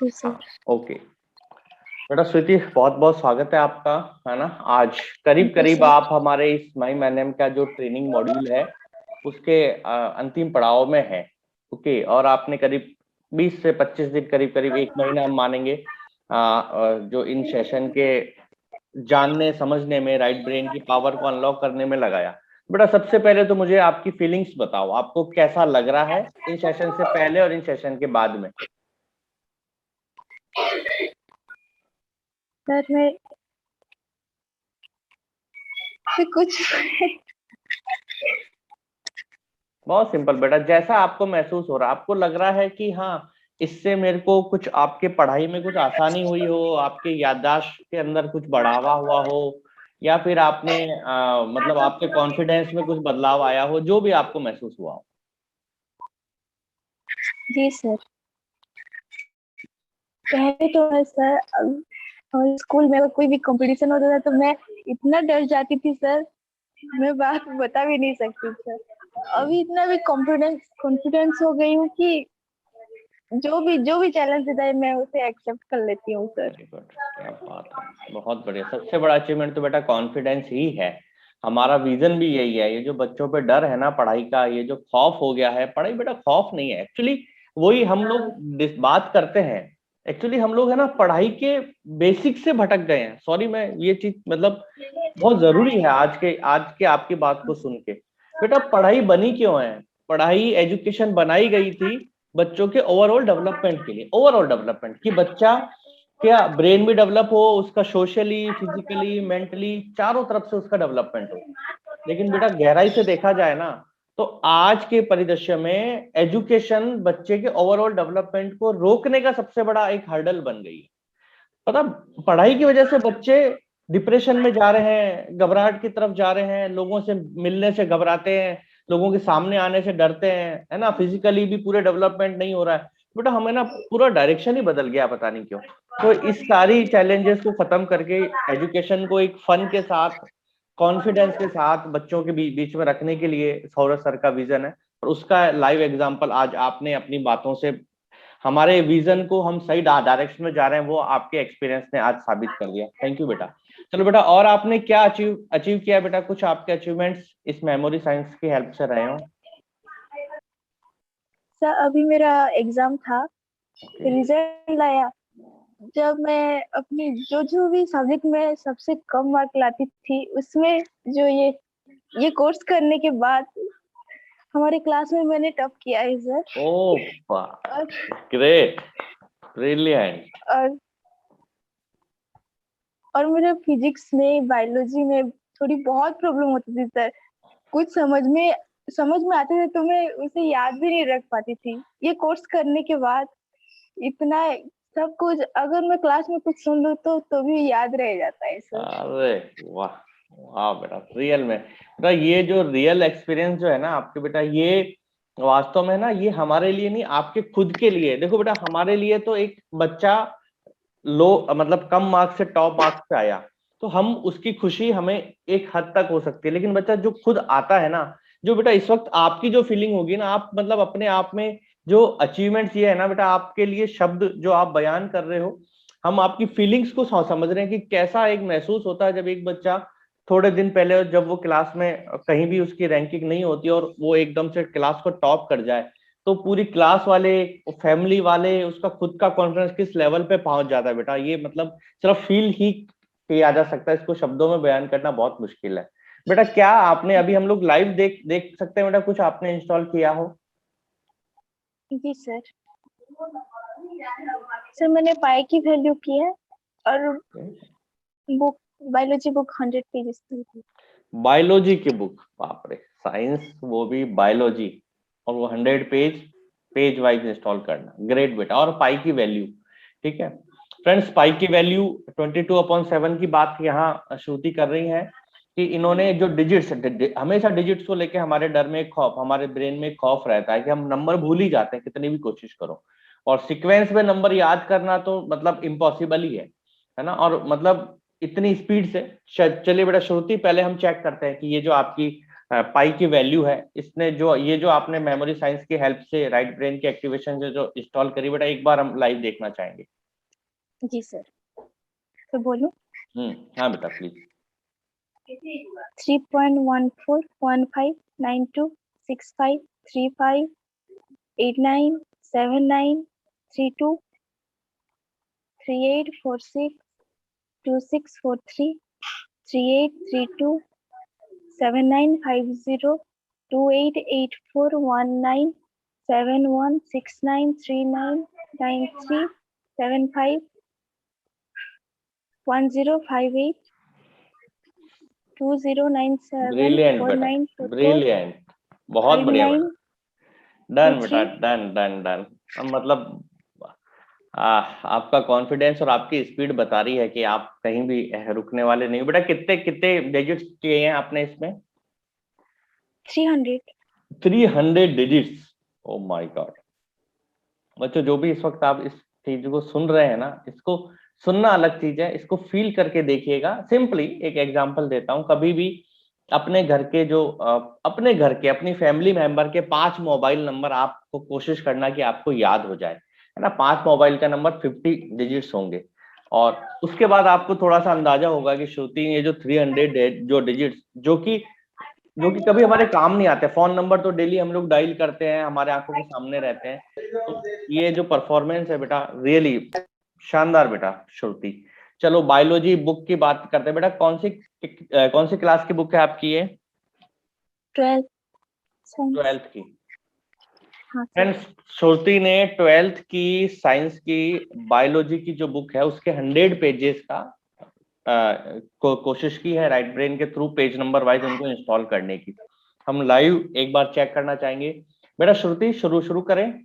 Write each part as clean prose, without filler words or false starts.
जी sir. हाँ, okay. बेटा श्रुति, बहुत बहुत स्वागत है आपका, है ना। आज करीब थैंक यू करीब सर। आप हमारे इस माई मैनम का जो ट्रेनिंग मॉड्यूल है उसके अंतिम पड़ाव में है। ओके, और आपने करीब 20 से 25 दिन, करीब करीब एक महीना हम मानेंगे, जो इन सेशन के जानने समझने में, राइट ब्रेन की पावर को अनलॉक करने में लगाया। बेटा सबसे पहले तो मुझे आपकी फीलिंग्स बताओ, आपको कैसा लग रहा है इन सेशन से पहले और इन सेशन के बाद में। सर मैं कुछ बहुत सिंपल बेटा, जैसा आपको महसूस हो रहा है, आपको लग रहा है कि हाँ इससे मेरे को कुछ आपके पढ़ाई में कुछ आसानी हुई हो, आपके याददाश्त के अंदर कुछ बढ़ावा हुआ हो, या फिर आपने मतलब आपके कॉन्फिडेंस में कुछ बदलाव आया हो, जो भी आपको महसूस हुआ हो। जी सर। पहले तो मैं सर और स्कूल में अगर कोई भी कंपटीशन होता था तो मैं इतना डर जाती थी सर, मैं बात बता भी नहीं सकती सर। अभी इतना भी कॉन्फिडेंस हो गई हूँ कि जो भी चैलेंज देता है मैं उसे एक्सेप्ट कर लेती हूँ सर। वेरी गुड, क्या बात है, बहुत बढ़िया। सबसे बड़ा अचीवमेंट तो बेटा कॉन्फिडेंस ही है। हमारा विजन भी यही है। ये जो बच्चों पे डर है ना पढ़ाई का, ये जो खौफ हो गया है, पढ़ाई बेटा खौफ नहीं है एक्चुअली। वही हम लोग बात करते हैं, एक्चुअली हम लोग है ना पढ़ाई के बेसिक से भटक गए हैं। सॉरी, मैं ये चीज मतलब बहुत जरूरी है आज के आपकी बात को सुन के। बेटा पढ़ाई बनी क्यों है? पढ़ाई, एजुकेशन बनाई गई थी बच्चों के ओवरऑल डेवलपमेंट के लिए। ओवरऑल डेवलपमेंट कि बच्चा क्या ब्रेन भी डेवलप हो, उसका सोशली, फिजिकली, मेंटली, चारों तरफ से उसका डेवलपमेंट हो। लेकिन बेटा गहराई से देखा जाए ना, तो आज के परिदृश्य में एजुकेशन बच्चे के ओवरऑल डेवलपमेंट को रोकने का सबसे बड़ा एक हर्डल बन गई है। पता, पढ़ाई की वजह से बच्चे डिप्रेशन में जा रहे हैं, घबराहट की तरफ जा रहे हैं, लोगों से मिलने से घबराते हैं, लोगों के सामने आने से डरते हैं, है ना। फिजिकली भी पूरे डेवलपमेंट नहीं हो रहा है। बेटा हमें ना पूरा डायरेक्शन ही बदल गया, पता नहीं क्यों। तो इस सारी चैलेंजेस को खत्म करके एजुकेशन को एक फन के साथ, कॉन्फिडेंस के साथ बच्चों के बीच में रखने के लिए सौरभ सर का विजन है। और उसका लाइव एग्जांपल आज आपने अपनी बातों से हमारे विजन को हम सही डायरेक्शन में जा रहे हैं, वो आपके एक्सपीरियंस ने आज साबित कर दिया। थैंक यू बेटा। चलो बेटा, और आपने क्या अचीव अचीव किया बेटा? कुछ आपके अचीवमेंट्स इस मेमोरी साइंस की हेल्प से रहे हो? सर अभी मेरा एग्जाम था, रिजल्ट आया। जब मैं अपनी जो भी सब्जेक्ट में सबसे कम मार्क लाती थी उसमें जो ये कोर्स करने के बाद हमारे क्लास में मैंने टॉप किया है सर। ओह और ग्रेट, ब्रिलियंट। और और मुझे फिजिक्स में, बायोलॉजी में थोड़ी बहुत प्रॉब्लम होती थी सर। कुछ समझ में आते थे तो मैं उसे याद भी नहीं रख पाती थी। ये कोर्स करने के बाद इतना सब कुछ, अगर मैं क्लास में कुछ सुन लूँ तो भी याद रह जाता है सर। अरे वाह, वाह बेटा, रियल में बेटा ये जो रियल एक्सपीरियंस जो है ना आपके बेटा, ये वास्तव में ना ये हमारे लिए नहीं, आपके खुद के लिए। देखो बेटा, हमारे लिए तो एक बच्चा लो मतलब कम मार्क्स से टॉप मार्क्स पे आया तो हम उसकी खुशी हमें एक हद तक हो सकती है। लेकिन बच्चा जो खुद आता है ना, जो बेटा इस वक्त आपकी जो फीलिंग होगी ना, आप मतलब अपने आप में जो अचीवमेंट्स ये है ना बेटा, आपके लिए शब्द जो आप बयान कर रहे हो, हम आपकी फीलिंग्स को समझ रहे हैं कि कैसा एक महसूस होता है जब एक बच्चा थोड़े दिन पहले जब वो क्लास में कहीं भी उसकी रैंकिंग नहीं होती और वो एकदम से क्लास को टॉप कर जाए, तो पूरी क्लास वाले, फैमिली वाले, उसका खुद का कॉन्फिडेंस किस लेवल पे पहुंच जाता है बेटा। ये मतलब सिर्फ फील ही किया जा सकता है, इसको शब्दों में बयान करना बहुत मुश्किल है। बेटा क्या आपने अभी, हम लोग लाइव देख देख सकते हैं बेटा, कुछ आपने इंस्टॉल किया हो? जी सर। सर मैंने पाई की वैल्यू की है और बुक, बायोलॉजी बुक 100 पेजेस की थी। बायोलॉजी की बुक, बाप रे, साइंस वो भी बायोलॉजी, और वो 100 पेज, पेज वाइज इंस्टॉल करना, ग्रेट बेटा। और पाई की वैल्यू, ठीक है फ्रेंड्स, पाई की वैल्यू 22/7 की बात यहाँ श्रुति कर रही है कि इन्होंने जो डिजिट्स, हमेशा डिजिट्स को लेके हमारे डर में एक खौफ, हमारे ब्रेन में एक खौफ रहता है कि हम नंबर भूल ही जाते हैं कितनी भी कोशिश करो। और सीक्वेंस में नंबर याद करना तो मतलब इम्पॉसिबल ही है ना। और मतलब इतनी स्पीड से, चलिए बेटा श्रुति, पहले हम चेक करते हैं कि ये जो आपकी पाई की वैल्यू है, इसने जो ये जो आपने मेमोरी साइंस की हेल्प से राइट ब्रेन की एक्टिवेशन से जो इंस्टॉल करी बेटा, एक बार हम लाइव देखना चाहेंगे। जी सर, तो बोलूं? हाँ बेटा प्लीज। ब्रिलियंट बेटा, 3846 ब्रिलियंट, बहुत बढ़िया बेटा। 59 डन बेटा, 23 डन डन डन। मतलब आपका कॉन्फिडेंस और आपकी स्पीड बता रही है कि आप कहीं भी रुकने वाले नहीं हो बेटा। कितने कितने डिजिट्स किए हैं आपने इसमें? 300। 300 डिजिट्स, ओ माय गॉड। बच्चों जो भी इस वक्त आप इस चीज को सुन रहे हैं ना, इसको सुनना अलग चीज है, इसको फील करके देखिएगा। सिंपली एक एग्जांपल देता हूं, कभी भी अपने घर के जो अपने घर के अपनी फैमिली मेंबर के 5 मोबाइल नंबर आपको कोशिश करना कि आपको याद हो जाए, है ना। 5 मोबाइल का नंबर 50 डिजिट्स होंगे, और उसके बाद आपको थोड़ा सा अंदाजा होगा कि श्रुति ये जो 300 जो डिजिट्स जो कि कभी हमारे काम नहीं आते, फोन नंबर तो डेली हम लोग डायल करते हैं, हमारे आंखों के सामने रहते हैं, तो ये जो परफॉर्मेंस है बेटा रियली शानदार बेटा श्रुति। चलो बायोलॉजी बुक की बात करते हैं बेटा। कौन सी क्लास की बुक है आपकी ये? 12 साइंस। 12th की। हाँ सर। फ्रेंड्स, श्रुति ने 12th की साइंस की बायोलॉजी की जो बुक है उसके 100 पेजेस का कोशिश की है राइट ब्रेन के थ्रू पेज नंबर वाइज उनको इंस्टॉल करने की। हम लाइव एक बार चेक करना चाहेंगे बेटा। श्रुति शुरू शुरू करें?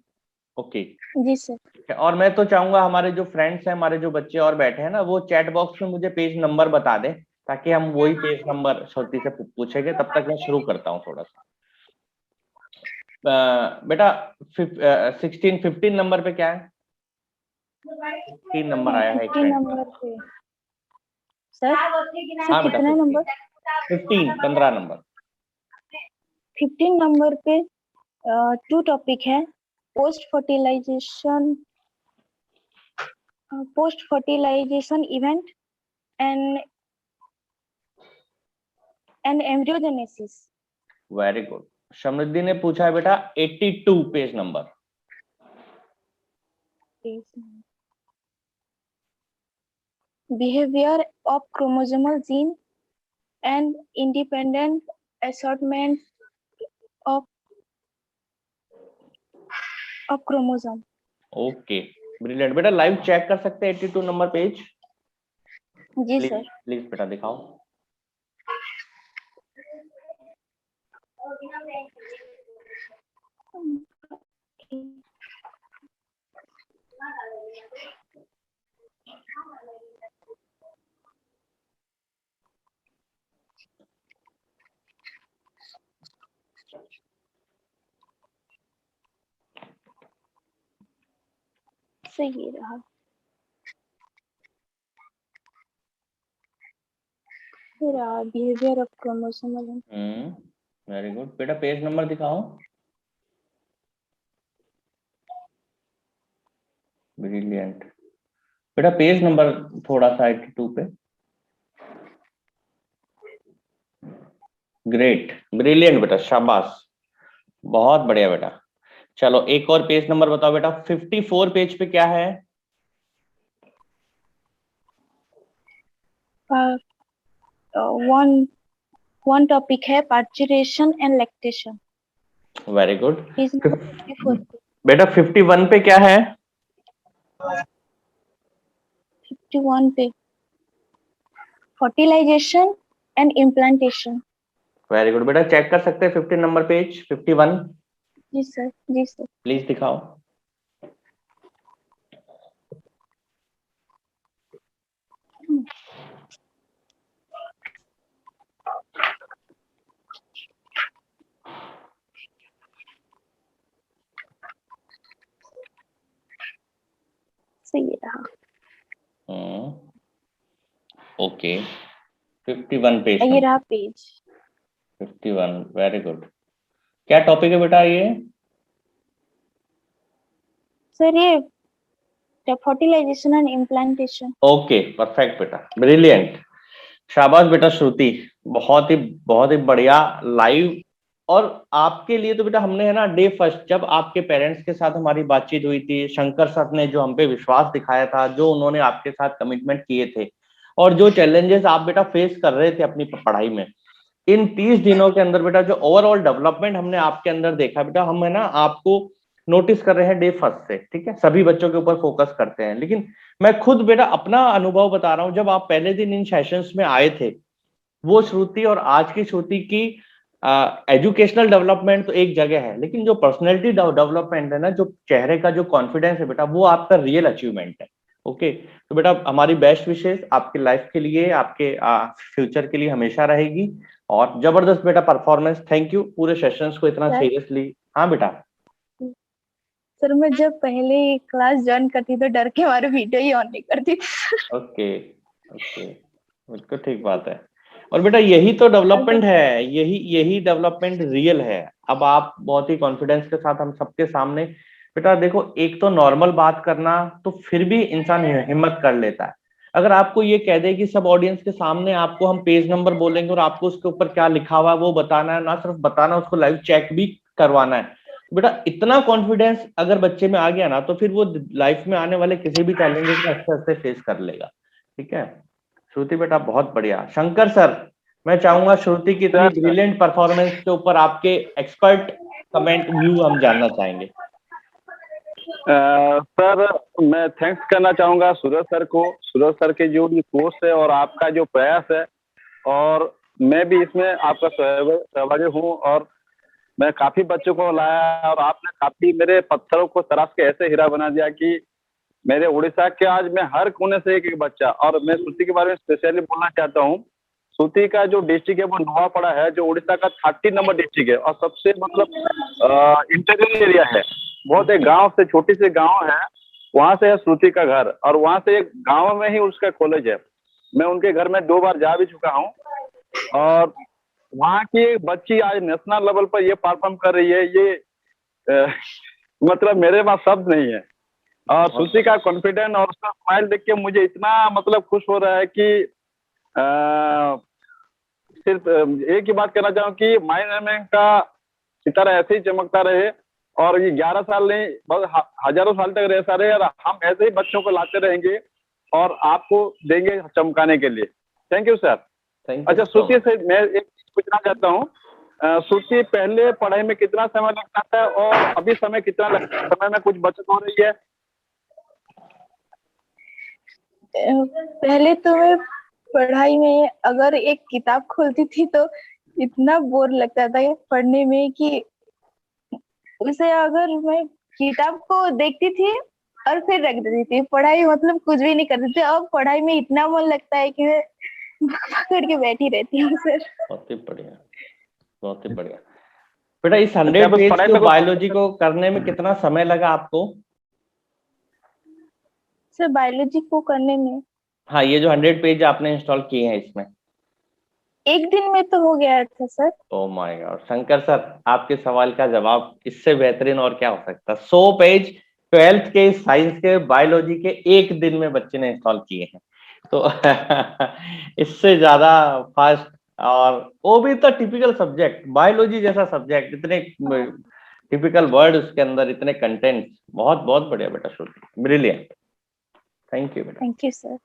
ओके। जी सर। और मैं तो चाहूंगा हमारे जो फ्रेंड्स हैं, हमारे जो बच्चे और बैठे हैं ना, वो चैट बॉक्स में मुझे पेज नंबर बता दें, ताकि हम वही पेज नंबर श्रुति से पूछेंगे। तब तक मैं शुरू करता हूँ थोड़ा सा। बेटा 15 नंबर पे क्या है? 15 नंबर आया है एक 15 फ्रेंड का। नंबर पे सर। सर हाँ बेटा कितना 15, नंबर? 15 नंबर। 15 नंबर पे 2 टॉपिक है। Post fertilisation event and embryogenesis. Very good. Samriddhi ने पूछा है बेटा 82 page number. Behaviour of chromosomal gene and independent assortment of chromosome. Okay brilliant बेटा। लाइव चेक कर सकते हैं 82 नंबर पेज? जी प्लीज सर। प्लीज बेटा दिखाओ। सही रहा। Behaviour of chromosomal. Very good बेटा। पेज नंबर दिखाओ। ब्रिलियंट बेटा। पेज नंबर थोड़ा सा 82 पे। ग्रेट, ब्रिलियंट बेटा, शाबाश, बहुत बढ़िया बेटा। चलो एक और पेज नंबर बताओ बेटा। 54 पेज पे क्या है? वन टॉपिक है parturition and lactation. Very good. Page number 54 पे। बेटा 51 पे क्या है? 51 पे fertilisation and implantation. Very good बेटा। चेक कर सकते हैं 15 नंबर पेज 51? जी सर। जी सर। प्लीज दिखाओ। सही रहा। ओके 51 पेज ये नंबर। रहा पेज। 51, very good. क्या टॉपिक है बेटा ये? सर ये fertilisation and implantation. Okay, perfect बेटा, ब्रिलियंट, शाबाश बेटा श्रुति, बहुत ही बढ़िया लाइव। और आपके लिए तो बेटा हमने है ना डे फर्स्ट जब आपके पेरेंट्स के साथ हमारी बातचीत हुई थी, शंकर सर ने जो हम पे विश्वास दिखाया था, जो उन्होंने आपके साथ कमिटमेंट किए थे, और जो चैलेंजेस आप बेटा फेस कर रहे थे अपनी पढ़ाई में, इन 30 दिनों के अंदर बेटा जो ओवरऑल डेवलपमेंट हमने आपके अंदर देखा बेटा, हम है ना आपको नोटिस कर रहे हैं डे फर्स्ट से, ठीक है, सभी बच्चों के ऊपर फोकस करते हैं, लेकिन मैं खुद बेटा अपना अनुभव बता रहा हूं, जब आप पहले दिन इन सेशंस में आए थे, वो श्रुति और आज की श्रुति की एजुकेशनल डेवलपमेंट तो एक जगह है, लेकिन जो पर्सनैलिटी डेवलपमेंट है ना, जो चेहरे का जो कॉन्फिडेंस है बेटा, वो आपका रियल अचीवमेंट है। ओके, तो बेटा हमारी बेस्ट विशेष आपकी लाइफ के लिए, आपके फ्यूचर के लिए हमेशा रहेगी, और जबरदस्त बेटा परफॉर्मेंस। थैंक यू पूरे सेशंस को इतना सर सीरियसली। हाँ बेटा। सर मैं जब पहले क्लास ज्वाइन करती तो डर के हमारे वीडियो ही ऑन नहीं करती थी। ओके ओके, बिल्कुल ठीक बात है। और बेटा यही तो डेवलपमेंट है, यही डेवलपमेंट रियल है। अब आप बहुत ही कॉन्फिडेंस के साथ हम सबके सामने बेटा देखो, एक तो नॉर्मल बात करना तो फिर भी इंसान हिम्मत कर लेता है, अगर आपको ये कह दे कि सब ऑडियंस के सामने आपको हम पेज नंबर बोलेंगे और आपको उसके ऊपर क्या लिखा हुआ है वो बताना है, ना सिर्फ बताना, उसको लाइव चेक भी करवाना है, बेटा इतना कॉन्फिडेंस अगर बच्चे में आ गया ना, तो फिर वो लाइफ में आने वाले किसी भी चैलेंजेस को अच्छे अच्छे फेस कर लेगा। ठीक है श्रुति बेटा, बहुत बढ़िया। शंकर सर, मैं चाहूंगा श्रुति की इतनी ब्रिलियंट परफॉर्मेंस के ऊपर आपके एक्सपर्ट कमेंट व्यू हम जानना चाहेंगे। सर मैं थैंक्स करना चाहूंगा सूरज सर को, सूरज सर के जो ये कोर्स है और आपका जो प्रयास है, और मैं भी इसमें आपका सहभागी हूँ, और मैं काफी बच्चों को लाया और आपने काफी मेरे पत्थरों को तराश के ऐसे हीरा बना दिया कि मेरे उड़ीसा के आज मैं हर कोने से एक एक बच्चा। और मैं श्रुति के बारे में स्पेशली बोलना चाहता हूँ, श्रुति का जो डिस्ट्रिक्ट है वो नुआपड़ा है, जो उड़ीसा का 30 नंबर डिस्ट्रिक्ट है, और सबसे मतलब इंटीरियर एरिया है, बहुत एक गांव से, छोटी सी गांव है, वहां से है श्रुति का घर, और वहां से एक गांव में ही उसका कॉलेज है। मैं उनके घर में 2 बार जा भी चुका हूँ, और वहाँ की बच्ची आज नेशनल लेवल पर ये परफॉर्म कर रही है, ये मतलब मेरे पास शब्द नहीं है। और श्रुति का कॉन्फिडेंस और उसका स्माइल देख के मुझे इतना मतलब खुश हो रहा है कि सिर्फ एक ही बात कहना चाहूँ कि माइन एम का सितारा ऐसे ही चमकता रहे, और ये 11 साल नहीं बस हजारों साल तक ऐसा रहे, और हम ऐसे ही बच्चों को लाते रहेंगे और आपको देंगे चमकाने के लिए। Thank you sir. अच्छा श्रुति से मैं एक पूछना चाहता हूँ, श्रुति पहले पढ़ाई में कितना समय लगता था और अभी समय कितना लगता है, समय में कुछ बचत हो रही है? पहले तो मैं पढ़ाई में अगर एक किताब खोलती थी तो इतना बोर लगता था पढ़ने में कि उसे अगर मैं किताब को देखती थी और फिर रख देती थी, पढ़ाई मतलब कुछ भी नहीं करती थी। अब पढ़ाई में इतना मन लगता है कि मैं पकड़ के बैठी रहती हूँ सर। बहुत ही बढ़िया, बहुत ही बढ़िया। बेटा इस 100 पेज को बायोलॉजी को करने में कितना समय लगा आपको? सर बायोलॉजी को करने में, हाँ, ये जो 100 पेज आपने इंस्टॉल किए हैं इसमें, एक दिन में तो हो गया था sir. Oh my God. Shankar sir, आपके सवाल का जवाब इससे बेहतरीन और क्या हो सकता है। 100 पेज 12th के साइंस के बायोलॉजी के एक दिन में बच्चे ने इंस्टॉल किए हैं, तो इससे ज्यादा फास्ट, और वो भी तो टिपिकल सब्जेक्ट, बायोलॉजी जैसा सब्जेक्ट, इतने टिपिकल वर्ड उसके अंदर, इतने कंटेंट, बहुत बहुत बढ़िया बेटा श्रुति, ब्रिलियंट। थैंक यू बेटा। Thank you sir.